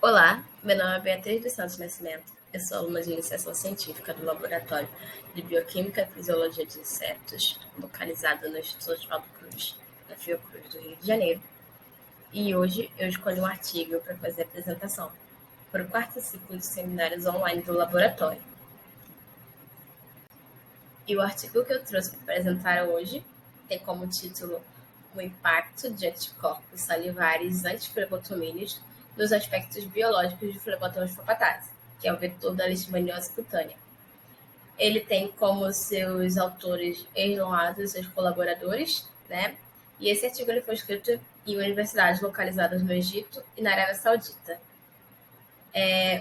Olá, meu nome é Beatriz dos Santos Nascimento. Eu sou aluna de iniciação científica do Laboratório de Bioquímica e Fisiologia de Insetos, localizado no Instituto Oswaldo Cruz, na Fiocruz do Rio de Janeiro. E hoje eu escolhi um artigo para fazer a apresentação para o quarto ciclo de seminários online do laboratório. E o artigo que eu trouxe para apresentar hoje tem como título o impacto de anticorpos salivares antiflebotomíneos nos aspectos biológicos de Phlebotomus fopatase, que é o vetor da leishmaniose cutânea. Ele tem como seus autores ex-laureados e seus colaboradores, né? E esse artigo ele foi escrito em universidades localizadas no Egito e na Arábia Saudita.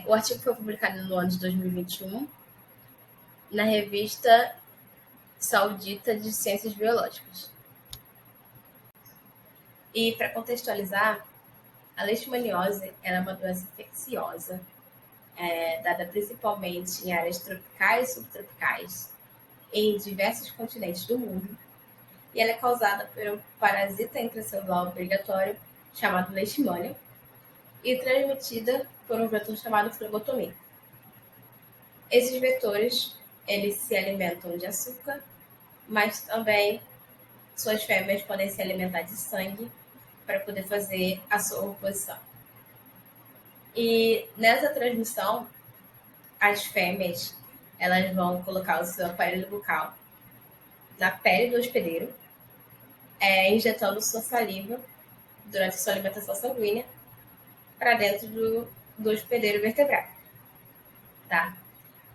O artigo foi publicado no ano de 2021 na revista Saudita de Ciências Biológicas. E para contextualizar, a leishmaniose é uma doença infecciosa, dada principalmente em áreas tropicais e subtropicais, em diversos continentes do mundo, e ela é causada por um parasita intracelular obrigatório chamado leishmania e transmitida por um vetor chamado flebotomia. Esses vetores, eles se alimentam de açúcar, mas também suas fêmeas podem se alimentar de sangue para poder fazer a sua oposição. E nessa transmissão, as fêmeas elas vão colocar o seu aparelho bucal na pele do hospedeiro, injetando sua saliva durante sua alimentação sanguínea para dentro do hospedeiro vertebrado. Tá?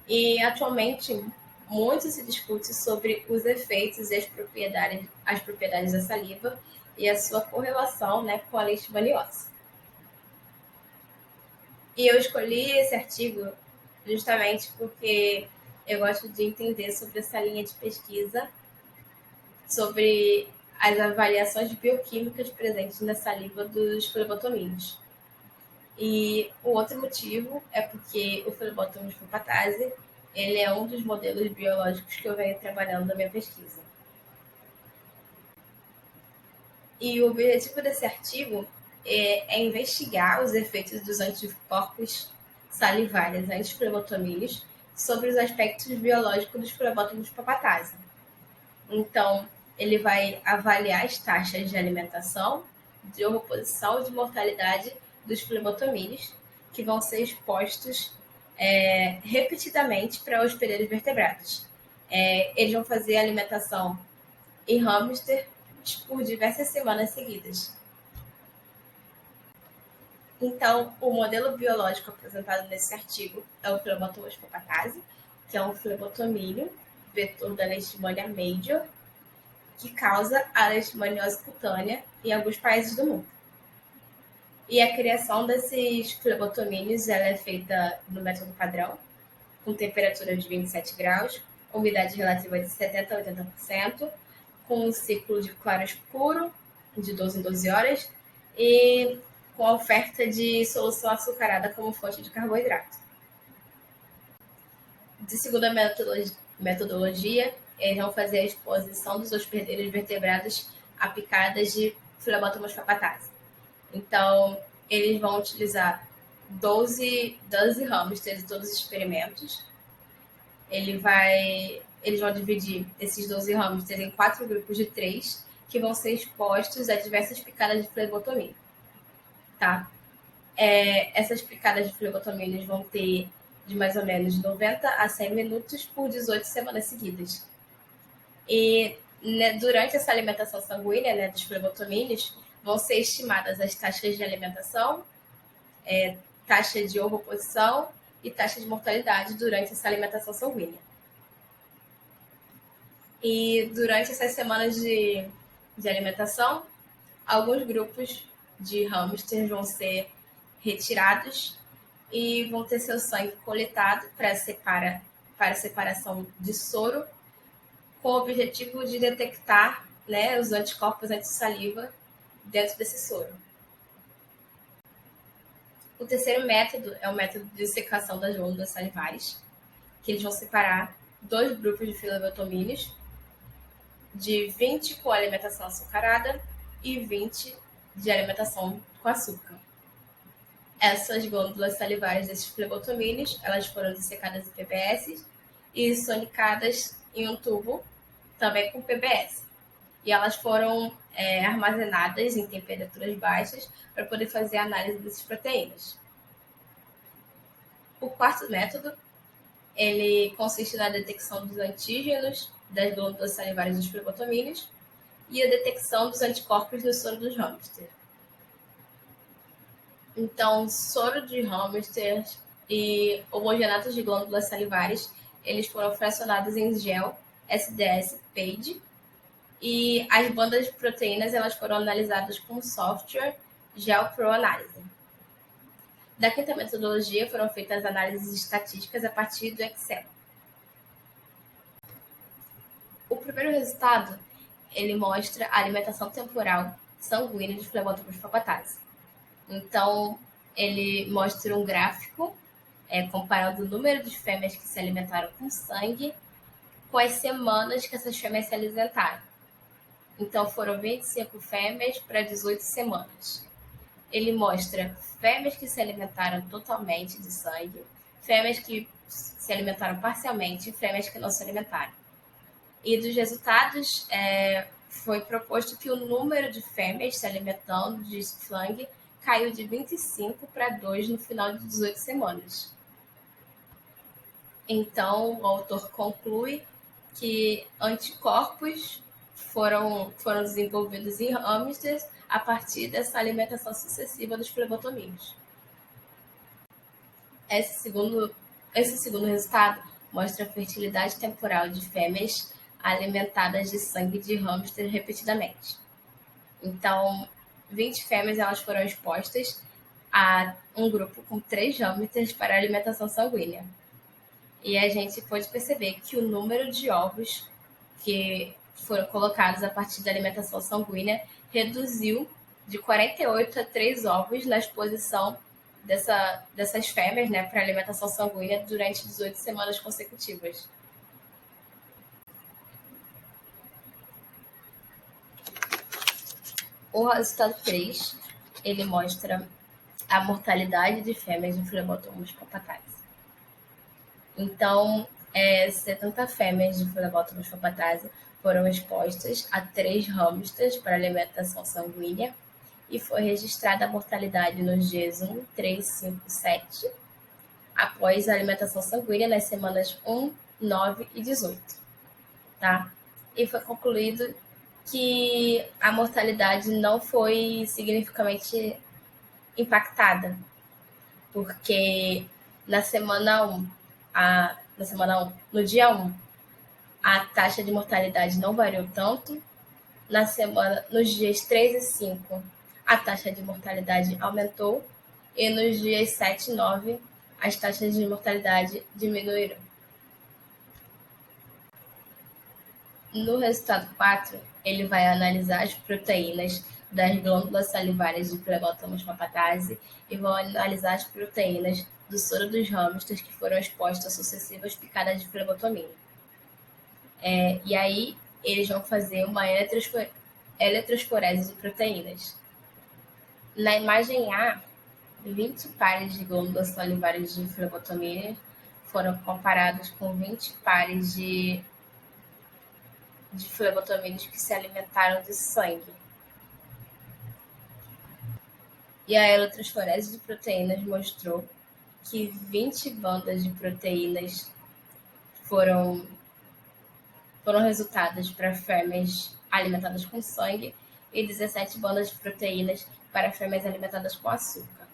E atualmente, muito se discute sobre os efeitos e as propriedades da saliva e a sua correlação, né, com a leishmaniose. E eu escolhi esse artigo justamente porque eu gosto de entender sobre essa linha de pesquisa, sobre as avaliações bioquímicas presentes na saliva dos flebotomíneos. E o outro motivo é porque o Phlebotomus fopatase ele é um dos modelos biológicos que eu venho trabalhando na minha pesquisa. E o objetivo desse artigo é investigar os efeitos dos anticorpos salivares antiflebotomíneos sobre os aspectos biológicos dos Phlebotomus fopatase. Então, ele vai avaliar as taxas de alimentação, de oposição e de mortalidade dos flebotomíneos, que vão ser expostos repetidamente para hospedeiros vertebrados. Eles vão fazer alimentação em hamster por diversas semanas seguidas. Então, o modelo biológico apresentado nesse artigo é o Phlebotomus fopatase, que é um flebotomínio, vetor da Leishmania major, que causa a leishmaniose cutânea em alguns países do mundo. E a criação desses flebotomíneos ela é feita no método padrão, com temperatura de 27 graus, umidade relativa de 70% a 80%, com um ciclo de claro escuro, de 12 em 12 horas, e com a oferta de solução açucarada como fonte de carboidrato. De segunda metodologia, eles vão fazer a exposição dos hospedeiros vertebrados a picadas de Phlebotomus fopatase. Então, eles vão utilizar 12 hamsters em todos os experimentos. Eles vão dividir esses 12 hamsters em 4 grupos de 3, que vão ser expostos a diversas picadas de flebotomia. Tá? Essas picadas de flebotomia vão ter de mais ou menos 90 a 100 minutos por 18 semanas seguidas. E durante essa alimentação sanguínea, dos flebotomíneos, vão ser estimadas as taxas de alimentação, taxa de ovoposição e taxa de mortalidade durante essa alimentação sanguínea. E durante essas semanas de alimentação, alguns grupos de hamsters vão ser retirados e vão ter seu sangue coletado para separação de soro, com o objetivo de detectar, os anticorpos anti-saliva dentro desse soro. O terceiro método é o método de dissecação das glândulas salivares, que eles vão separar 2 grupos de flebotomíneos, de 20 com alimentação açucarada e 20 de alimentação com açúcar. Essas glândulas salivares desses flebotomínios, elas foram dissecadas em PBS e sonicadas em um tubo, também com PBS. E elas foram armazenadas em temperaturas baixas para poder fazer a análise dessas proteínas. O quarto método, ele consiste na detecção dos antígenos das glândulas salivares dos flebotomínios e a detecção dos anticorpos no soro dos hamsters. Então, soro de hamsters e homogenatos de glândulas salivares, eles foram fracionados em gel SDS-PAGE e as bandas de proteínas elas foram analisadas com software GeoPro-Analyse. Da quinta metodologia foram feitas análises estatísticas a partir do Excel. O primeiro resultado, ele mostra a alimentação temporal sanguínea de Phlebotomus palpatase. Então, ele mostra um gráfico comparando o número de fêmeas que se alimentaram com sangue com as semanas que essas fêmeas se alimentaram. Então, foram 25 fêmeas para 18 semanas. Ele mostra fêmeas que se alimentaram totalmente de sangue, fêmeas que se alimentaram parcialmente e fêmeas que não se alimentaram. E dos resultados, foi proposto que o número de fêmeas se alimentando de sangue caiu de 25 para 2 no final de 18 semanas. Então, o autor conclui que anticorpos foram desenvolvidos em hamsters a partir dessa alimentação sucessiva dos flebotomínios. Esse segundo resultado mostra a fertilidade temporal de fêmeas alimentadas de sangue de hamster repetidamente. Então, 20 fêmeas elas foram expostas a um grupo com 3 hamsters para alimentação sanguínea. E a gente pode perceber que o número de ovos que foram colocados a partir da alimentação sanguínea reduziu de 48 a 3 ovos na exposição dessas fêmeas, né, para alimentação sanguínea durante 18 semanas consecutivas. O resultado 3, ele mostra a mortalidade de fêmeas de Phlebotomus palpatase. Então, 70 fêmeas de Phlebotomus palpatase foram expostas a 3 hamsters para alimentação sanguínea e foi registrada a mortalidade nos dias 1, 3, 5, 7, após a alimentação sanguínea nas semanas 1, 9 e 18. Tá? E foi concluído que a mortalidade não foi significativamente impactada, porque na semana 1, no dia 1, a taxa de mortalidade não variou tanto. Nos dias 3 e 5, a taxa de mortalidade aumentou. E nos dias 7 e 9, as taxas de mortalidade diminuíram. No resultado 4, ele vai analisar as proteínas das glândulas salivares de Phlebotomus palpatase e vão analisar as proteínas do soro dos hamsters que foram expostos a sucessivas picadas de flebotomínio. E aí, eles vão fazer uma eletrosporese de proteínas. Na imagem A, 20 pares de glândulas salivares de flebotomínio foram comparados com 20 pares de flebotomínios que se alimentaram de sangue. E a eletroforese de proteínas mostrou que 20 bandas de proteínas foram resultados para fêmeas alimentadas com sangue e 17 bandas de proteínas para fêmeas alimentadas com açúcar.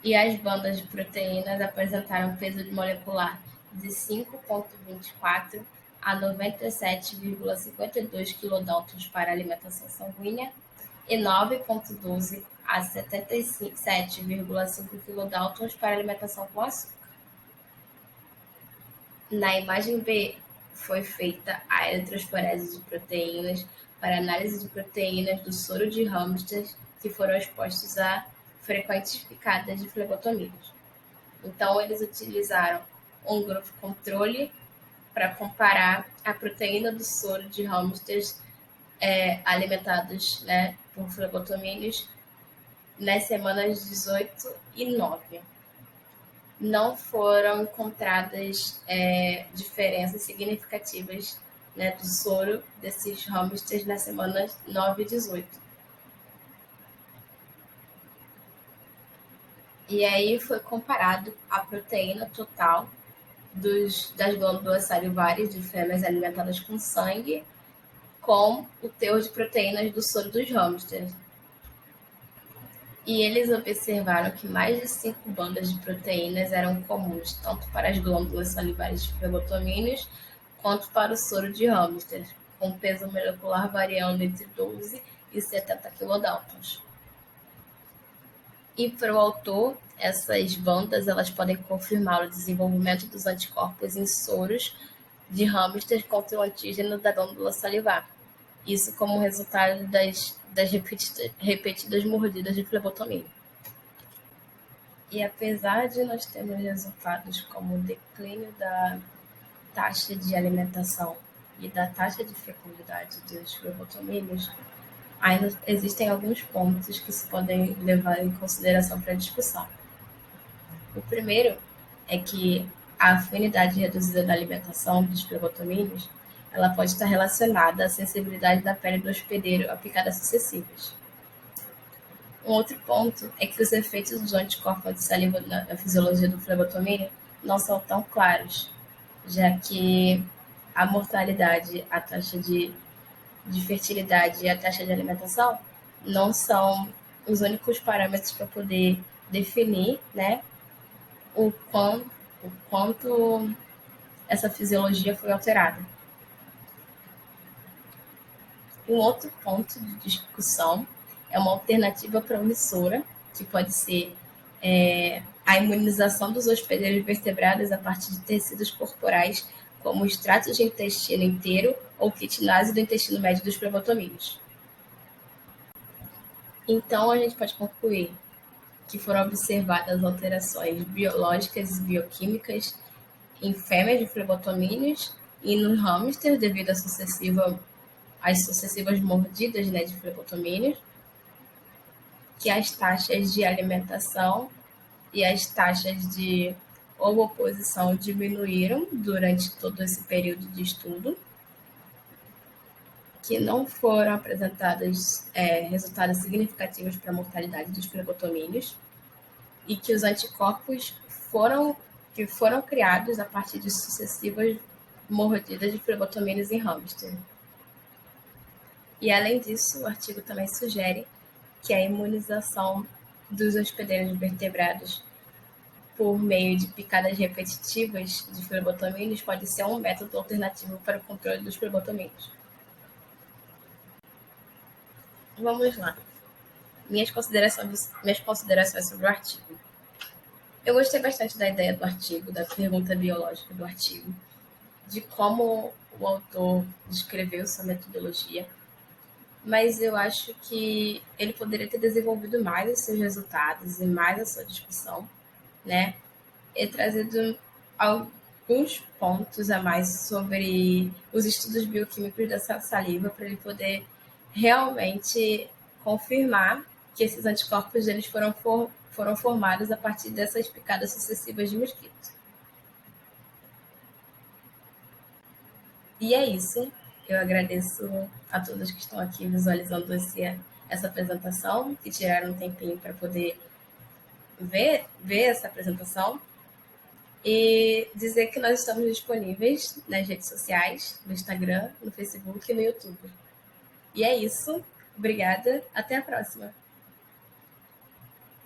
E as bandas de proteínas apresentaram peso molecular de 5,24 a 97,52 kDa para alimentação sanguínea e 9,12 a 77,5 kDa para alimentação com açúcar. Na imagem B, foi feita a eletroforese de proteínas para análise de proteínas do soro de hamsters que foram expostos a frequentes picadas de flebotomínios. Então, eles utilizaram um grupo controle para comparar a proteína do soro de hamsters alimentados, né, por flebotomínios nas semanas 18 e 9. Não foram encontradas diferenças significativas, né, do soro desses hamsters nas semanas 9 e 18. E aí foi comparado a proteína total das glândulas salivares de fêmeas alimentadas com sangue com o teor de proteínas do soro dos hamsters. E eles observaram que mais de 5 bandas de proteínas eram comuns tanto para as glândulas salivares de flebotomíneos quanto para o soro de hamster, com peso molecular variando entre 12 e 70 kilodaltons. E para o autor, essas bandas elas podem confirmar o desenvolvimento dos anticorpos em soros de hamster contra o antígeno da glândula salivar. Isso como resultado das repetidas mordidas de flebotomia. E apesar de nós termos resultados como o declínio da taxa de alimentação e da taxa de fecundidade dos flebotomíneos, ainda existem alguns pontos que se podem levar em consideração para a discussão. O primeiro é que a afinidade reduzida da alimentação dos flebotomíneos ela pode estar relacionada à sensibilidade da pele do hospedeiro a picadas sucessivas. Um outro ponto é que os efeitos dos anticorpos antissaliva na fisiologia do flebotomínio não são tão claros, já que a mortalidade, a taxa de fertilidade e a taxa de alimentação não são os únicos parâmetros para poder definir, né, o quanto essa fisiologia foi alterada. Um outro ponto de discussão é uma alternativa promissora, que pode ser a imunização dos hospedeiros vertebrados a partir de tecidos corporais, como extratos de intestino inteiro ou quitinase do intestino médio dos flebotomíneos. Então, a gente pode concluir que foram observadas alterações biológicas e bioquímicas em fêmeas de flebotomíneos e no hamster devido às sucessivas mordidas, né, de flebotomíneos, que as taxas de alimentação e as taxas de ovoposição diminuíram durante todo esse período de estudo, que não foram apresentados resultados significativos para a mortalidade dos flebotomíneos e que os anticorpos foram criados a partir de sucessivas mordidas de flebotomíneos em hamster. E, além disso, o artigo também sugere que a imunização dos hospedeiros vertebrados por meio de picadas repetitivas de flebotomíneos pode ser um método alternativo para o controle dos flebotomíneos. Vamos lá. Minhas considerações sobre o artigo. Eu gostei bastante da ideia do artigo, da pergunta biológica do artigo, de como o autor descreveu sua metodologia, mas eu acho que ele poderia ter desenvolvido mais os seus resultados e mais a sua discussão, né? E trazido alguns pontos a mais sobre os estudos bioquímicos dessa saliva para ele poder realmente confirmar que esses anticorpos eles foram formados a partir dessas picadas sucessivas de mosquito. E é isso. Eu agradeço a todos que estão aqui visualizando essa apresentação, que tiraram um tempinho para poder ver essa apresentação. E dizer que nós estamos disponíveis nas redes sociais, no Instagram, no Facebook e no YouTube. E é isso. Obrigada. Até a próxima.